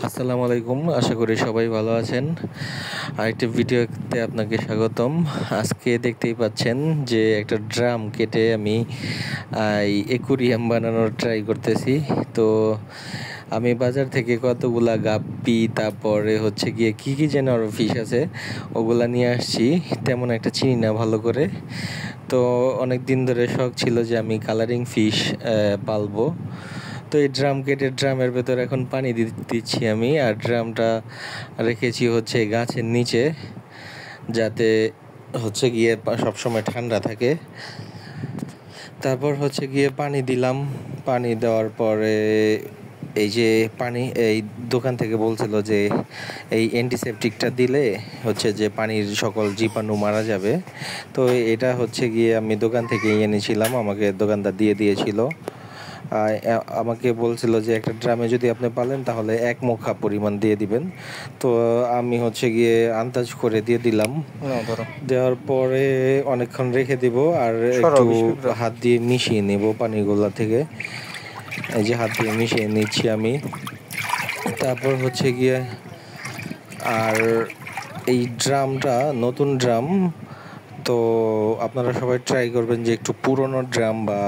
আসসালামু আলাইকুম। আশা করি সবাই ভালো আছেন। আরেকটি ভিডিওতে আপনাকে স্বাগতম। আজকে দেখতেই পাচ্ছেন যে একটা ড্রাম কেটে আমি এই অ্যাকুরিয়াম বানানোর ট্রাই করতেছি। তো আমি বাজার থেকে কতগুলা গাপ্পি, তারপরে হচ্ছে গিয়ে কি যেন আরও ফিশ আছে, ওগুলা নিয়ে আসছি। তেমন একটা চিনি না ভালো করে। তো অনেক দিন ধরে শখ ছিল যে আমি কালারিং ফিশ পালবো। তো এই ড্রাম কেটে ড্রামের ভেতর এখন পানি দিচ্ছি আমি, আর ড্রামটা রেখেছি হচ্ছে গাছের নিচে, যাতে হচ্ছে গিয়ে সবসময় ঠান্ডা থাকে। তারপর হচ্ছে গিয়ে পানি দিলাম। পানি দেওয়ার পরে এই যে পানি, এই দোকান থেকে বলছিল যে এই অ্যান্টিসেপটিকটা দিলে হচ্ছে যে পানির সকল জীবাণু মারা যাবে। তো এটা হচ্ছে গিয়ে আমি দোকান থেকে এনেছিলাম, আমাকে দোকানদার দিয়ে দিয়েছিল। আমাকে বলছিল যে একটা ড্রামে যদি আপনি পালেন তাহলে 1 মুখা পরিমাণ দিয়ে দিবেন। তো আমি হচ্ছে গিয়ে আন্দাজ করে দিয়ে দিলাম। দেওয়ার পরে অনেকক্ষণ রেখে দিব, আর একটু হাত দিয়ে মিশিয়ে নেব পানিগুলা থেকে। এই যে হাত দিয়ে মিশিয়ে নিচ্ছি আমি। তারপর হচ্ছে গিয়ে আর এই ড্রামটা নতুন ড্রাম, তো আপনারা সবাই ট্রাই করবেন যে একটু পুরনো ড্রাম বা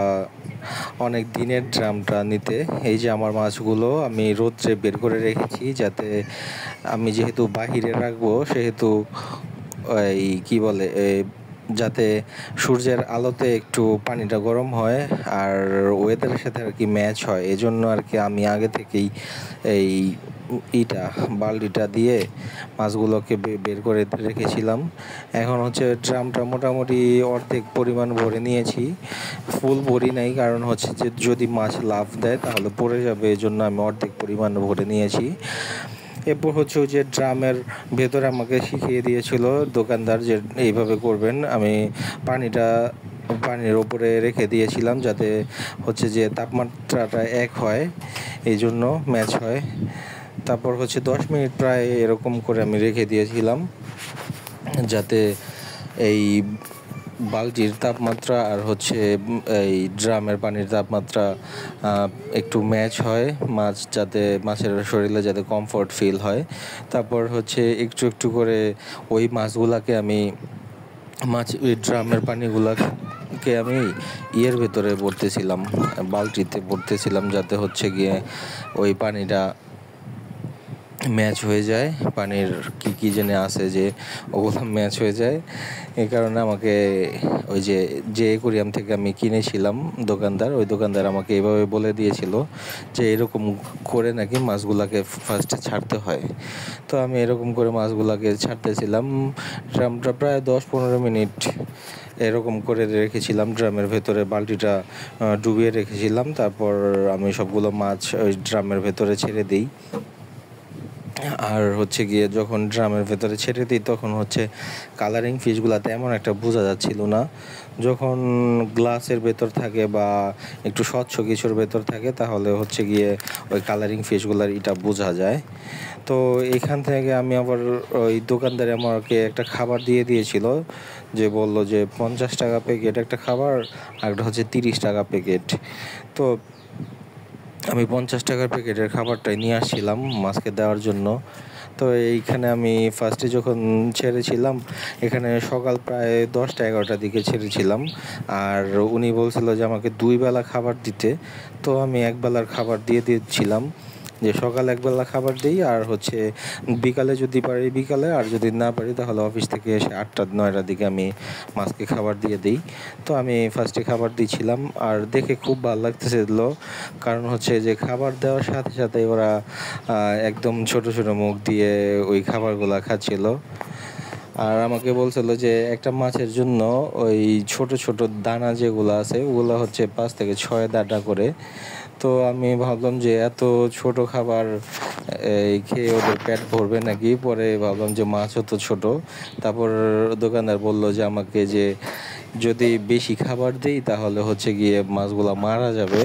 অনেক দিনের ড্রামটা নিতে। এই যে আমার মাছগুলো আমি রোদ্রে বের করে রেখেছি, যাতে আমি যেহেতু বাহিরে রাখবো সেহেতু এই কি বলে যাতে সূর্যের আলোতে একটু পানিটা গরম হয় আর ওয়েদারের সাথে আর কি ম্যাচ হয়, এজন্য আর কি আমি আগে থেকেই এই বালতিটা দিয়ে মাছগুলোকে বের করে রেখেছিলাম। এখন হচ্ছে ড্রামটা মোটামুটি অর্ধেক পরিমাণ ভরে নিয়েছি, ফুল ভরি নাই, কারণ হচ্ছে যে যদি মাছ লাফ দেয় তাহলে পড়ে যাবে, এজন্য আমি অর্ধেক পরিমাণ ভরে নিয়েছি। এরপর হচ্ছে ওই যে ড্রামের ভেতরে আমাকে শিখিয়ে দিয়েছিল দোকানদার যে এইভাবে করবেন। আমি পানির ওপরে রেখে দিয়েছিলাম, যাতে হচ্ছে যে তাপমাত্রাটা এক হয়, এই জন্য ম্যাচ হয়। তারপর হচ্ছে 10 মিনিট প্রায় এরকম করে আমি রেখে দিয়েছিলাম, যাতে এই বালতির তাপমাত্রা আর হচ্ছে এই ড্রামের পানির তাপমাত্রা একটু ম্যাচ হয়, মাছের শরীরে যাতে কমফর্ট ফিল হয়। তারপর হচ্ছে একটু একটু করে ওই মাছগুলাকে আমি ওই ড্রামের পানিগুলাকে আমি ভেতরে ভরতেছিলাম, বালতিতে ভরতেছিলাম, যাতে হচ্ছে গিয়ে ওই পানিটা ম্যাচ হয়ে যায়, পানির কি জেনে আছে যে ওগুলো ম্যাচ হয়ে যায়। এই কারণে আমাকে ওই যে অ্যাকুরিয়াম থেকে আমি কিনেছিলাম, ওই দোকানদার আমাকে এইভাবে বলে দিয়েছিল যে এরকম করে নাকি মাছগুলাকে ফার্স্টে ছাড়তে হয়। তো আমি এরকম করে মাছগুলাকে ছাড়তেছিলাম। ড্রামটা প্রায় 10-15 মিনিট এরকম করে রেখেছিলাম, ড্রামের ভেতরে বালতিটা ডুবিয়ে রেখেছিলাম। তারপর আমি সবগুলো মাছ ওই ড্রামের ভেতরে ছেড়ে দিই। আর হচ্ছে গিয়ে যখন ড্রামের ভেতরে ছেড়ে দিই তখন হচ্ছে কালারিং ফিশগুলো তেমন একটা বোঝা যাচ্ছিল না। যখন গ্লাসের ভেতর থাকে বা একটু স্বচ্ছ কিছুর ভেতর থাকে তাহলে হচ্ছে গিয়ে ওই কালারিং ফিশগুলোর এটা বোঝা যায়। তো এখান থেকে আমি আবার ওই দোকানদারে আমাকে একটা খাবার দিয়ে দিয়েছিল, যে বলল যে 50 টাকা প্যাকেট একটা খাবার, আর একটা হচ্ছে 30 টাকা প্যাকেট। তো আমি 50 টাকার প্যাকেটের খাবারটাই নিয়ে আসছিলাম মাছকে দেওয়ার জন্য। তো এইখানে আমি ফার্স্টে যখন ছেড়েছিলাম, এখানে সকাল প্রায় 10টা-11টার দিকে ছেড়েছিলাম, আর উনি বলছিল যে আমাকে 2 বেলা খাবার দিতে। তো আমি 1 বেলার খাবার দিয়ে দিচ্ছিলাম, যে সকাল 1 বেলা খাবার দিই, আর হচ্ছে বিকালে যদি পারি বিকালে, আর যদি না পারি তাহলে অফিস থেকে এসে 8টা-9টার দিকে আমি মাছকে খাবার দিয়ে দিই। তো আমি ফার্স্টে খাবার দিচ্ছিলাম, আর দেখে খুব ভালো লাগতেছিল, কারণ হচ্ছে যে খাবার দেওয়ার সাথে সাথে ওরা একদম ছোট ছোট মুখ দিয়ে ওই খাবারগুলা খাচ্ছিল। আর আমাকে বলছিল যে একটা মাছের জন্য ওই ছোট ছোট দানা যেগুলো আছে ওগুলো হচ্ছে 5 থেকে 6 দানা করে। তো আমি ভাবলাম যে এত ছোট খাবার খেয়ে ওদের পেট ভরবে নাকি, পরে ভাবলাম যে মাছও তো ছোট। তারপর দোকানদার বলল যে আমাকে যে যদি বেশি খাবার দিই তাহলে হচ্ছে গিয়ে মাছগুলো মারা যাবে,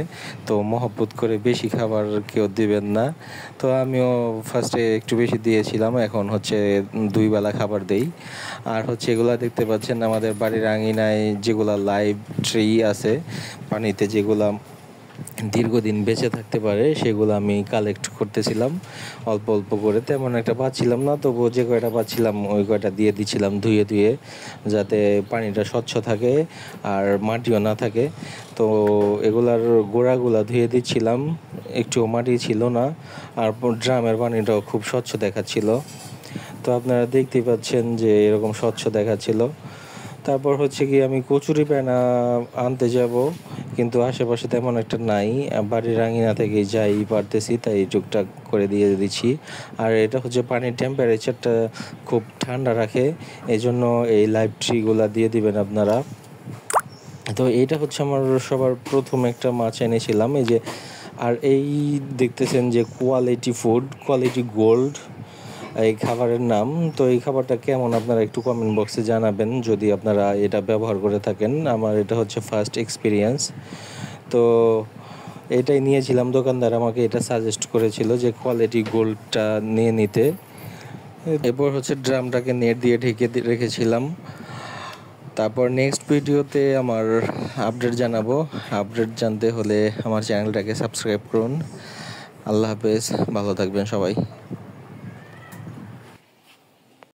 তো মহব্বত করে বেশি খাবার কেউ দিবেন না। তো আমিও ফার্স্টে একটু বেশি দিয়েছিলাম, এখন হচ্ছে 2 বেলা খাবার দেই। আর হচ্ছে এগুলা দেখতে পাচ্ছেন আমাদের বাড়ির আঙিনায় যেগুলা লাইভ ট্রি আছে, পানিতে যেগুলা দীর্ঘদিন বেঁচে থাকতে পারে সেগুলো আমি কালেক্ট করতেছিলাম অল্প অল্প করে। তেমন একটা পাচ্ছিলাম না, তবুও যে কয়টা পাচ্ছিলাম ওই কয়টা দিয়ে দিচ্ছিলাম ধুয়ে ধুয়ে, যাতে পানিটা স্বচ্ছ থাকে আর মাটিও না থাকে। তো এগুলার গোড়াগুলা ধুয়ে দিচ্ছিলাম, একটুও মাটি ছিল না, আর ড্রামের পানিটাও খুব স্বচ্ছ দেখাচ্ছিল। তো আপনারা দেখতেই পাচ্ছেন যে এরকম স্বচ্ছ দেখাচ্ছিল। তারপর হচ্ছে কি আমি কচুরি পানা আনতে যাব, কিন্তু আশেপাশে তেমন একটা নাই, বাড়ির আঙিনা থেকে যাই পারতেছি তাই টুকটাক করে দিয়ে দিচ্ছি। আর এটা হচ্ছে পানির টেম্পারেচারটা খুব ঠান্ডা রাখে, এই জন্য এই লাইভ ট্রিগুলা দিয়ে দিবেন আপনারা। তো এইটা হচ্ছে আমার সবার প্রথম একটা মাছ এনেছিলাম এই যে। আর এই দেখতেছেন যে কোয়ালিটি ফুড, কোয়ালিটি গোল্ড এই খাবারের নাম। তো এই খাবারটা কেমন আপনারা একটু কমেন্ট বক্সে জানাবেন যদি আপনারা এটা ব্যবহার করে থাকেন। আমার এটা হচ্ছে ফার্স্ট এক্সপিরিয়েন্স। তো এটাই নিয়েছিলাম, দোকানদার আমাকে এটা সাজেস্ট করেছিল যে কোয়ালিটি গোল্ডটা নিয়ে নিতে। এরপর হচ্ছে ড্রামটাকে নেট দিয়ে ঢেকে রেখেছিলাম। তারপর নেক্সট ভিডিওতে আমার আপডেট জানাবো। আপডেট জানতে হলে আমার চ্যানেলটাকে সাবস্ক্রাইব করুন। আল্লাহ হাফেজ, ভালো থাকবেন সবাই।